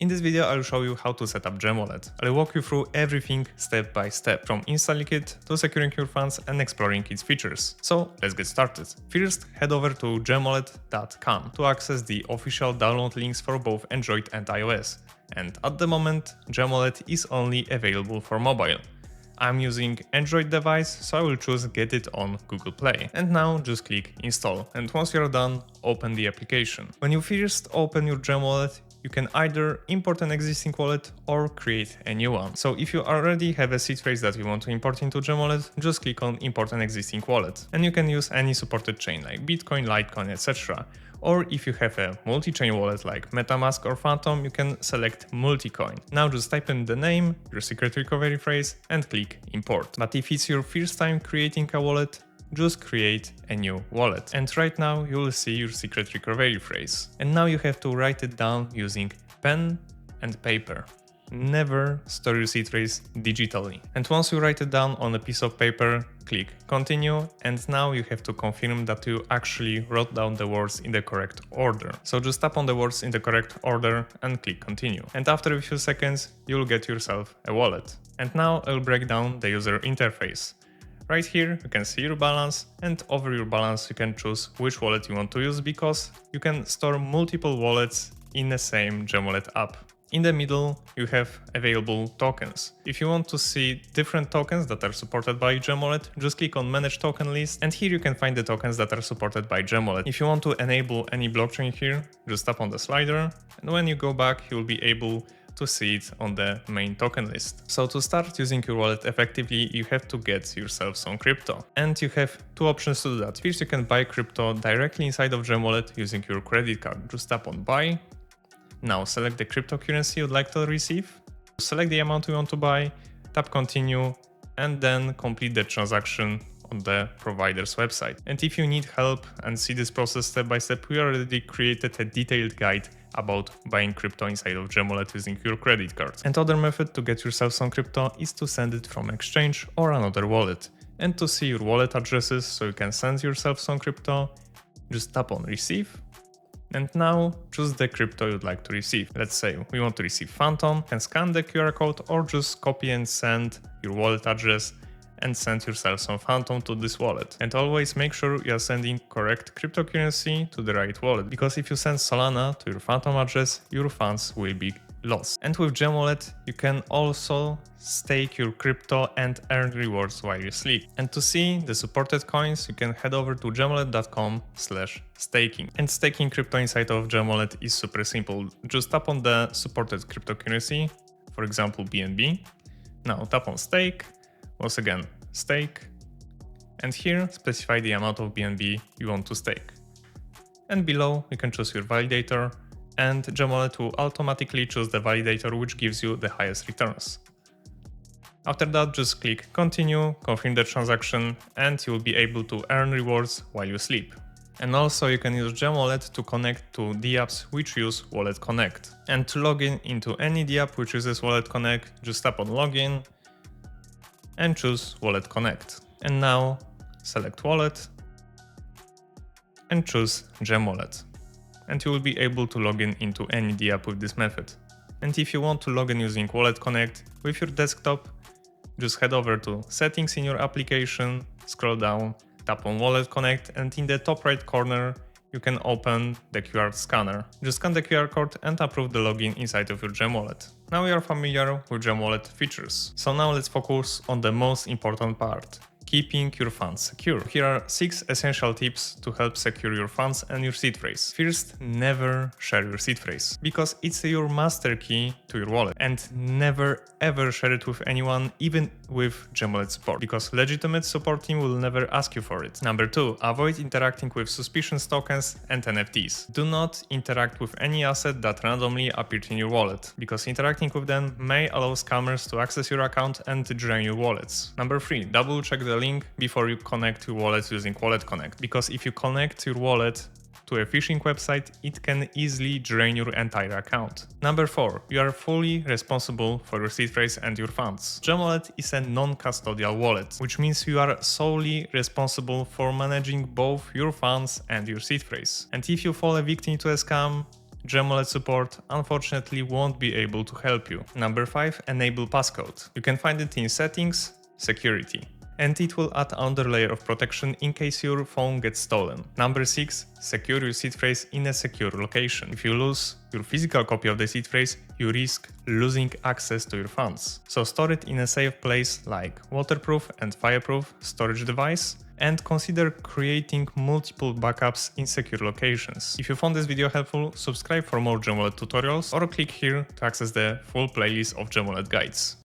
In this video, I'll show you how to set up GemWallet. I'll walk you through everything step by step, from installing it to securing your funds and exploring its features. So let's get started. First, head over to gemwallet.com to access the official download links for both Android and iOS. And at the moment, GemWallet is only available for mobile. I'm using Android device, so I will choose Get It on Google Play. And now just click Install. And once you're done, open the application. When you first open your GemWallet, you can either import an existing wallet or create a new one. So if you already have a seed phrase that you want to import into GemWallet, just click on Import an existing wallet. And you can use any supported chain like Bitcoin, Litecoin, etc. Or if you have a multi-chain wallet like MetaMask or Phantom, you can select multi-coin. Now just type in the name, your secret recovery phrase, and click Import. But if it's your first time creating a wallet, just create a new wallet. And right now you will see your secret recovery phrase. And now you have to write it down using pen and paper. Never store your seed phrase digitally. And once you write it down on a piece of paper, click Continue, and now you have to confirm that you actually wrote down the words in the correct order. So just tap on the words in the correct order and click Continue. And after a few seconds, you'll get yourself a wallet. And now I'll break down the user interface. Right here, you can see your balance, and over your balance, you can choose which wallet you want to use because you can store multiple wallets in the same GemWallet app. In the middle, you have available tokens. If you want to see different tokens that are supported by GemWallet, just click on Manage Token List, and here you can find the tokens that are supported by GemWallet. If you want to enable any blockchain here, just tap on the slider, and when you go back, you'll be able to see it on the main token list. So to start using your wallet effectively, you have to get yourself some crypto. And you have two options to do that. First, you can buy crypto directly inside of GemWallet using your credit card. Just tap on Buy. Now select the cryptocurrency you'd like to receive, select the amount you want to buy, tap Continue, and then complete the transaction on the provider's website. And if you need help and see this process step by step, we already created a detailed guide about buying crypto inside of GemWallet using your credit card. And other method to get yourself some crypto is to send it from exchange or another wallet. And to see your wallet addresses so you can send yourself some crypto, just tap on Receive. And now choose the crypto you'd like to receive. Let's say we want to receive Phantom, and scan the QR code or just copy and send your wallet address and send yourself some Phantom to this wallet. And always make sure you are sending correct cryptocurrency to the right wallet, because if you send Solana to your Phantom address, your funds will be lost. And with GemWallet, you can also stake your crypto and earn rewards while you sleep. And to see the supported coins, you can head over to gemwallet.com/staking. And staking crypto inside of GemWallet is super simple. Just tap on the supported cryptocurrency, for example BNB. Now tap on Stake. Once again, Stake. And here specify the amount of BNB you want to stake. And below you can choose your validator, and GemWallet will automatically choose the validator which gives you the highest returns. After that, just click Continue, confirm the transaction, and you'll be able to earn rewards while you sleep. And also you can use GemWallet to connect to dApps which use Wallet Connect. And to log in into any dApp which uses Wallet Connect, just tap on Login and choose Wallet Connect. And now select Wallet and choose GemWallet. And you will be able to log in into any dApp with this method. And if you want to log in using Wallet Connect with your desktop, just head over to Settings in your application, scroll down, tap on Wallet Connect, and in the top right corner, you can open the QR scanner. Just scan the QR code and approve the login inside of your GemWallet. Now we are familiar with GemWallet features. So now let's focus on the most important part: keeping your funds secure. Here are 6 essential tips to help secure your funds and your seed phrase. First, never share your seed phrase, because it's your master key to your wallet. And never ever share it with anyone, even with GemWallet support, because legitimate support team will never ask you for it. Number 2, avoid interacting with suspicious tokens and NFTs. Do not interact with any asset that randomly appeared in your wallet, because interacting with them may allow scammers to access your account and drain your wallets. Number 3, double check the link before you connect your wallet using Wallet Connect, because if you connect your wallet to a phishing website, it can easily drain your entire account. Number 4, you are fully responsible for your seed phrase and your funds. GemWallet is a non-custodial wallet, which means you are solely responsible for managing both your funds and your seed phrase. And if you fall a victim to a scam, Gem support unfortunately won't be able to help you. Number 5. Enable passcode. You can find it in Settings, Security, and it will add another layer of protection in case your phone gets stolen. Number 6. Secure your seed phrase in a secure location. If you lose your physical copy of the seed phrase, you risk losing access to your funds. So store it in a safe place like waterproof and fireproof storage device, and consider creating multiple backups in secure locations. If you found this video helpful, subscribe for more Gem tutorials or click here to access the full playlist of Gem guides.